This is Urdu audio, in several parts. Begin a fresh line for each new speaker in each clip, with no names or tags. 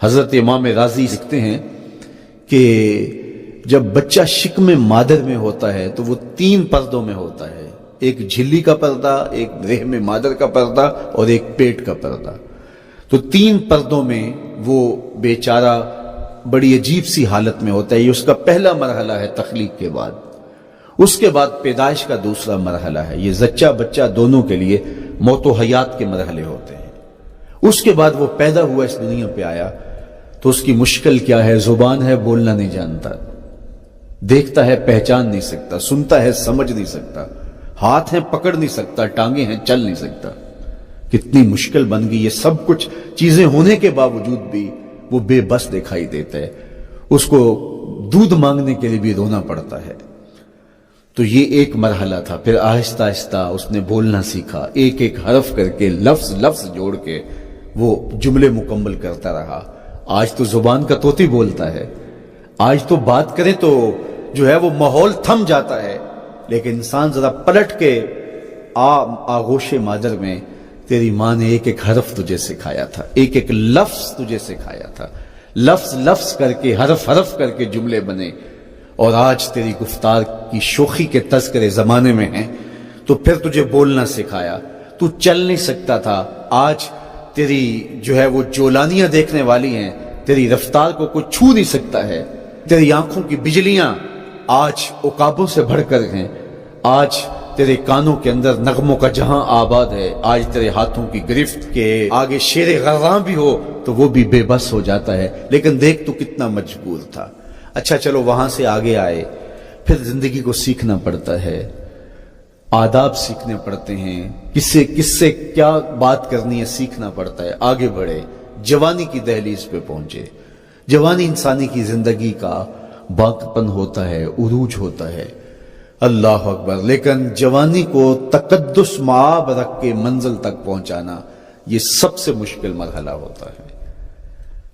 حضرت امام رازی لکھتے ہیں کہ جب بچہ شکم مادر میں ہوتا ہے تو وہ 3 پردوں میں ہوتا ہے، ایک جھلی کا پردہ، ایک رحم مادر کا پردہ اور ایک پیٹ کا پردہ۔ تو 3 پردوں میں وہ بیچارہ بڑی عجیب سی حالت میں ہوتا ہے۔ یہ اس کا پہلا مرحلہ ہے تخلیق کے بعد۔ اس کے بعد پیدائش کا دوسرا مرحلہ ہے، یہ زچہ بچہ دونوں کے لیے موت و حیات کے مرحلے ہوتے ہیں۔ اس کے بعد وہ پیدا ہوا، اس دنیا پہ آیا تو اس کی مشکل کیا ہے؟ زبان ہے، بولنا نہیں جانتا، دیکھتا ہے پہچان نہیں سکتا، سنتا ہے سمجھ نہیں سکتا، ہاتھ ہیں پکڑ نہیں سکتا، ٹانگیں ہیں چل نہیں سکتا۔ کتنی مشکل بن گئی، یہ سب کچھ چیزیں ہونے کے باوجود بھی وہ بے بس دکھائی دیتا ہے، اس کو دودھ مانگنے کے لیے بھی رونا پڑتا ہے۔ تو یہ ایک مرحلہ تھا۔ پھر آہستہ آہستہ اس نے بولنا سیکھا، ایک ایک حرف کر کے، لفظ جوڑ کے وہ جملے مکمل کرتا رہا۔ آج تو زبان کا طوطی بولتا ہے، آج تو بات کریں تو جو ہے وہ ماحول تھم جاتا ہے، لیکن انسان ذرا پلٹ کے آغوش مادر میں تیری ماں نے ایک ایک حرف تجھے سکھایا تھا، ایک ایک لفظ تجھے سکھایا تھا، لفظ کر کے، حرف کر کے جملے بنے، اور آج تیری گفتار کی شوخی کے تذکرے زمانے میں ہیں، تو پھر تجھے بولنا سکھایا۔ تو چل نہیں سکتا تھا، آج تیری جو ہے وہ جولانیاں دیکھنے والی ہیں، تیری رفتار کو کوئی چھو نہیں سکتا ہے، تیری آنکھوں کی بجلیاں آج عقابوں سے بڑھ کر ہیں، آج تیرے کانوں کے اندر نغموں کا جہاں آباد ہے، آج تیرے ہاتھوں کی گرفت کے آگے شیر غراں بھی ہو تو وہ بھی بے بس ہو جاتا ہے، لیکن دیکھ تو کتنا مجبور تھا۔ اچھا چلو وہاں سے آگے آئے، پھر زندگی کو سیکھنا پڑتا ہے، آداب سیکھنے پڑتے ہیں، کس سے کیا بات کرنی ہے سیکھنا پڑتا ہے، آگے بڑھے، جوانی کی دہلیز پہ پہنچے۔ جوانی انسانی کی زندگی کا باقپن ہوتا ہے، عروج ہوتا ہے، اللہ اکبر، لیکن جوانی کو تقدس معاب رکھ کے منزل تک پہنچانا یہ سب سے مشکل مرحلہ ہوتا ہے،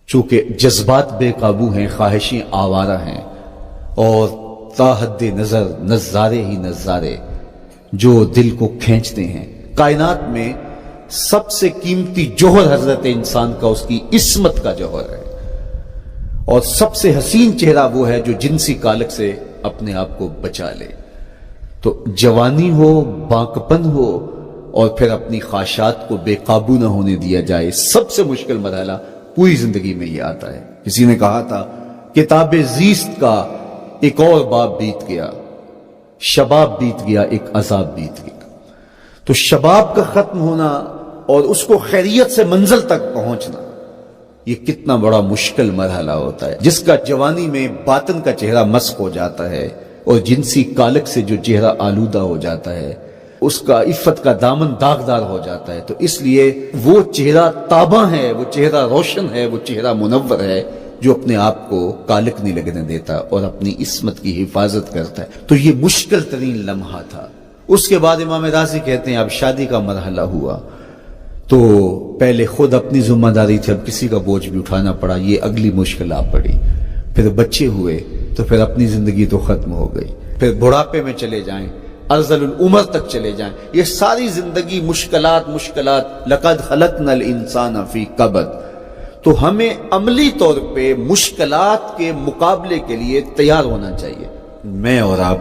چونکہ جذبات بے قابو ہیں، خواہشیں آوارہ ہیں، اور تا حد نظر نظارے ہی نظارے جو دل کو کھینچتے ہیں۔ کائنات میں سب سے قیمتی جوہر حضرت انسان کا اس کی عصمت کا جوہر ہے، اور سب سے حسین چہرہ وہ ہے جو جنسی کالک سے اپنے آپ کو بچا لے۔ تو جوانی ہو، باقپن ہو، اور پھر اپنی خواہشات کو بے قابو نہ ہونے دیا جائے، سب سے مشکل مرحلہ پوری زندگی میں یہ آتا ہے۔ کسی نے کہا تھا کتاب زیست کا ایک اور باب بیت گیا، شباب بیت گیا، ایک عذاب بیت گیا۔ تو شباب کا ختم ہونا اور اس کو خیریت سے منزل تک پہنچنا یہ کتنا بڑا مشکل مرحلہ ہوتا ہے، جس کا جوانی میں باطن کا چہرہ مسخ ہو جاتا ہے اور جنسی کالک سے جو چہرہ آلودہ ہو جاتا ہے اس کا عفت کا دامن داغدار ہو جاتا ہے۔ تو اس لیے وہ چہرہ تاباں ہے، وہ چہرہ روشن ہے، وہ چہرہ منور ہے جو اپنے آپ کو کالک نہیں لگنے دیتا اور اپنی عصمت کی حفاظت کرتا ہے۔ تو یہ مشکل ترین لمحہ تھا۔ اس کے بعد امام رازی کہتے ہیں اب شادی کا مرحلہ ہوا، تو پہلے خود اپنی ذمہ داری تھی، اب کسی کا بوجھ بھی اٹھانا پڑا، یہ اگلی مشکل آ پڑی۔ پھر بچے ہوئے تو پھر اپنی زندگی تو ختم ہو گئی، پھر بڑھاپے میں چلے جائیں، ارذل العمر تک چلے جائیں، یہ ساری زندگی مشکلات۔ لقد خلقنا الانسان فی کبد۔ تو ہمیں عملی طور پہ مشکلات کے مقابلے کے لیے تیار ہونا چاہیے۔ میں اور آپ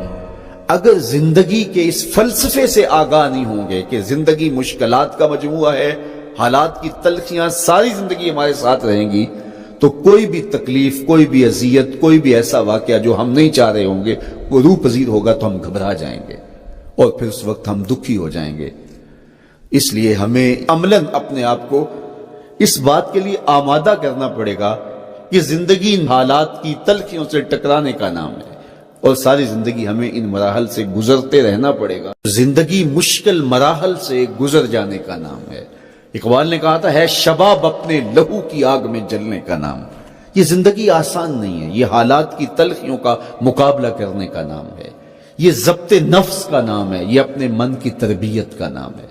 اگر زندگی کے اس فلسفے سے آگاہ نہیں ہوں گے کہ زندگی مشکلات کا مجموعہ ہے، حالات کی تلخیاں ساری زندگی ہمارے ساتھ رہیں گی، تو کوئی بھی تکلیف، کوئی بھی اذیت، کوئی بھی ایسا واقعہ جو ہم نہیں چاہ رہے ہوں گے وہ روح پذیر ہوگا تو ہم گھبرا جائیں گے اور پھر اس وقت ہم دکھی ہو جائیں گے۔ اس لیے ہمیں عملاً اپنے آپ کو اس بات کے لیے آمادہ کرنا پڑے گا کہ زندگی ان حالات کی تلخیوں سے ٹکرانے کا نام ہے، اور ساری زندگی ہمیں ان مراحل سے گزرتے رہنا پڑے گا۔ زندگی مشکل مراحل سے گزر جانے کا نام ہے۔ اقبال نے کہا تھا ہے شباب اپنے لہو کی آگ میں جلنے کا نام۔ یہ زندگی آسان نہیں ہے، یہ حالات کی تلخیوں کا مقابلہ کرنے کا نام ہے، یہ ضبط نفس کا نام ہے، یہ اپنے من کی تربیت کا نام ہے۔